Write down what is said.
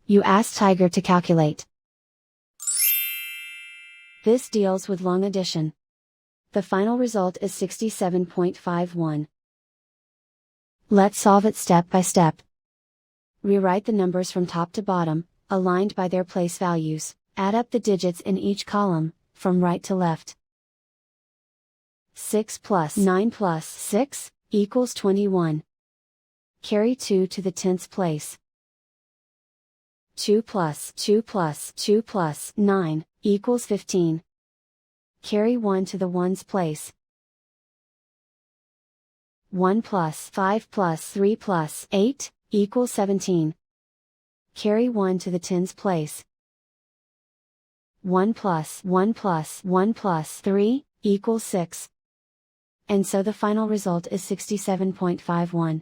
You ask Tiger to calculate. This deals with long addition. The final result is 67.51. Let's solve it step by step. Rewrite the numbers from top to bottom, aligned by their place values. Add up the digits in each column, from right to left. 6 plus 9 plus 6, equals 21. Carry 2 to the tenths place. 2 plus 2 plus 2 plus 9, equals 15. Carry 1 to the ones place. 1 plus 5 plus 3 plus 8, equals 17. Carry 1 to the tens place. 1 plus 1 plus 1 plus 3, equals 6. And so the final result is 67.51.